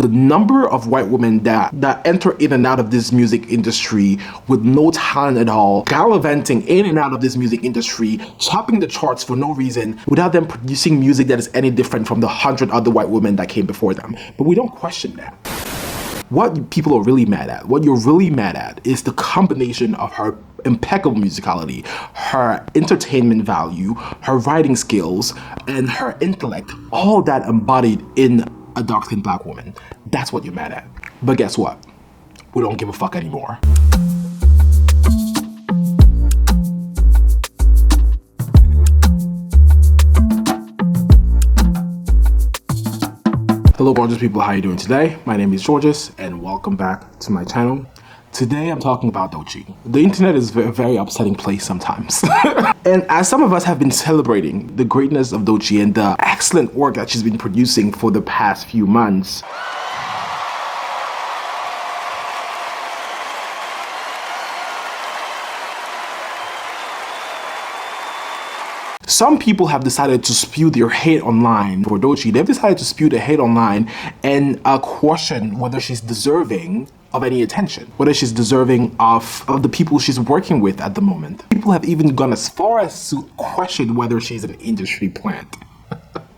The number of white women that enter in and out of this music industry with no talent at all, gallivanting in and out of this music industry, topping the charts for no reason, without them producing music that is any different from the 100 other white women that came before them. But we don't question that. What people are really mad at, what you're really mad at, is the combination of her impeccable musicality, her entertainment value, her writing skills, and her intellect, all that embodied in a dark-skinned black woman. That's what you're mad at. But guess what? We don't give a fuck anymore. Hello gorgeous people, how are you doing today? My name is Georges and welcome back to my channel. Today I'm talking about Doechii. The internet is a very upsetting place sometimes. And as some of us have been celebrating the greatness of Doechii and the excellent work that she's been producing for the past few months, some people have decided to spew their hate online for Doechii. They've decided to spew their hate online and question whether she's deserving of any attention, whether she's deserving of the people she's working with at the moment. People have even gone as far as to question whether she's an industry plant.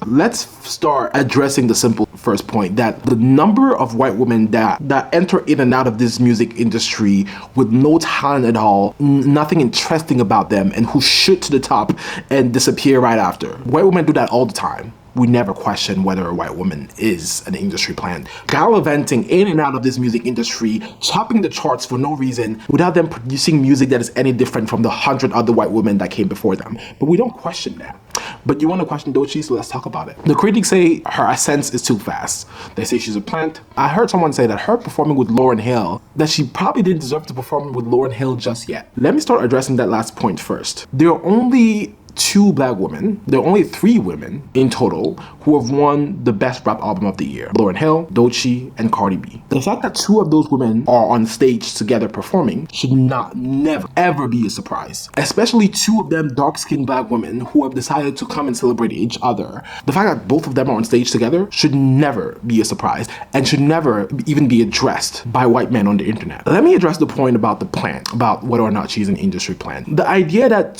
Let's start addressing the simple first point, that the number of white women that enter in and out of this music industry with no talent at all, nothing interesting about them, and who shoot to the top and disappear right after. White women do that all the time. We never question whether a white woman is an industry plant. Gallivanting in and out of this music industry, topping the charts for no reason, without them producing music that is any different from the 100 other white women that came before them. But we don't question that. But you want to question Doechii, so let's talk about it. The critics say her ascent is too fast. They say she's a plant. I heard someone say that her performing with Lauryn Hill, that she probably didn't deserve to perform with Lauryn Hill just yet. Let me start addressing that last point first. There are only two black women, there are only three women in total who have won the best rap album of the year: Lauryn Hill, Doechii, and Cardi B. The fact that two of those women are on stage together performing should never ever be a surprise, especially two of them dark-skinned black women who have decided to come and celebrate each other. The fact that both of them are on stage together should never be a surprise and should never even be addressed by white men on the internet. Let me address the point about the plant, about whether or not she's an industry plant. The idea that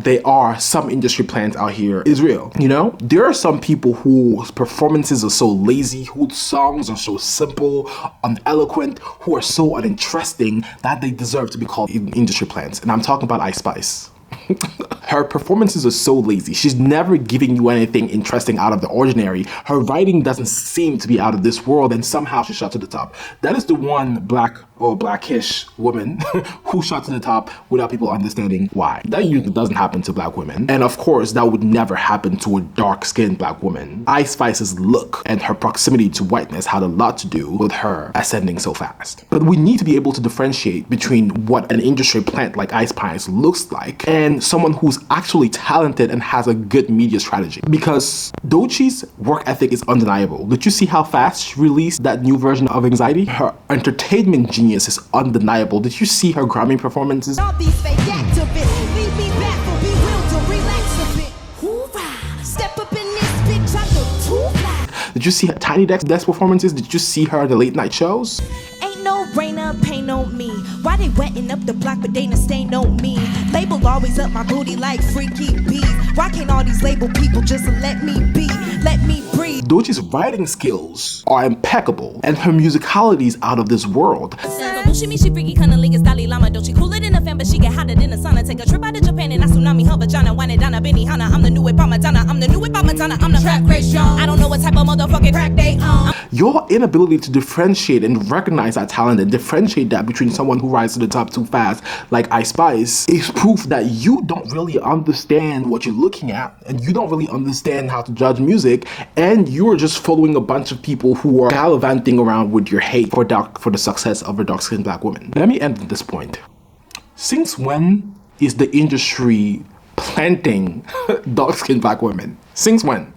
they are some industry plants out here is real. You know, there are some people whose performances are so lazy, whose songs are so simple, uneloquent, who are so uninteresting that they deserve to be called industry plants. And I'm talking about Ice Spice. Her performances are so lazy. She's never giving you anything interesting out of the ordinary. Her writing doesn't seem to be out of this world, and somehow she shot to the top. That is the one black or blackish woman who shot to the top without people understanding why. That usually doesn't happen to black women. And of course, that would never happen to a dark-skinned black woman. Ice Spice's look and her proximity to whiteness had a lot to do with her ascending so fast. But we need to be able to differentiate between what an industry plant like Ice Spice looks like and someone who's actually talented and has a good media strategy. Because Doechii's work ethic is undeniable. Did you see how fast she released that new version of Anxiety? Her entertainment genius is undeniable. Did you see her Grammy performances? All these fake activists leave me baffled, bewildered, relax a bit. Hoorah! Step up in this bitch, I look too fly. Did you see her Tiny Desk performances? Did you see her at the late night shows? Ain't no brainer, pain on me. Why they wetting up the block, but they not stain on me? Label always up my booty like freaky bees. Why can't all these label people just let me be? Let me breathe. Doechii's writing skills are impeccable, and her musicality is out of this world. She me, she freaky, cunnilingus, Dalai Lama, Doechii. Cooler than a fan, but she get hotter than a sauna. Take a trip out to Japan and I tsunami her vagina. Wine it down a Benihana. I'm the new whip, Madonna. I'm the new whip, Madonna. I'm the track race strong. I don't know what type of motherfucking crack they on. Your inability to differentiate and recognize that talent and differentiate that between someone who rises to the top too fast, like Ice Spice, is proof that you don't really understand what you're looking at, and you don't really understand how to judge music, and you're just following a bunch of people who are gallivanting around with your hate for the success of a dark-skinned black woman. Let me end at this point. Since when is the industry planting dark-skinned black women? Since when?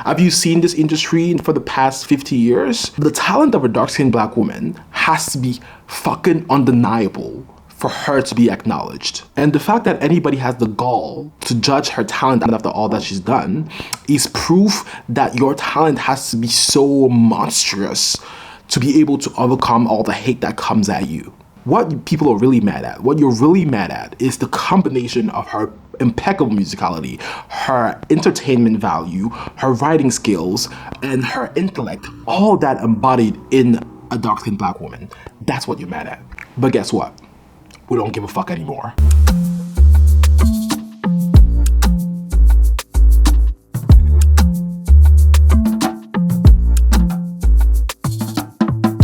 Have you seen this industry for the past 50 years? The talent of a dark-skinned black woman has to be fucking undeniable for her to be acknowledged. And the fact that anybody has the gall to judge her talent after all that she's done is proof that your talent has to be so monstrous to be able to overcome all the hate that comes at you. What people are really mad at, what you're really mad at, is the combination of her impeccable musicality, her entertainment value, her writing skills, and her intellect, all that embodied in a dark-skinned black woman. That's what you're mad at. But guess what? We don't give a fuck anymore.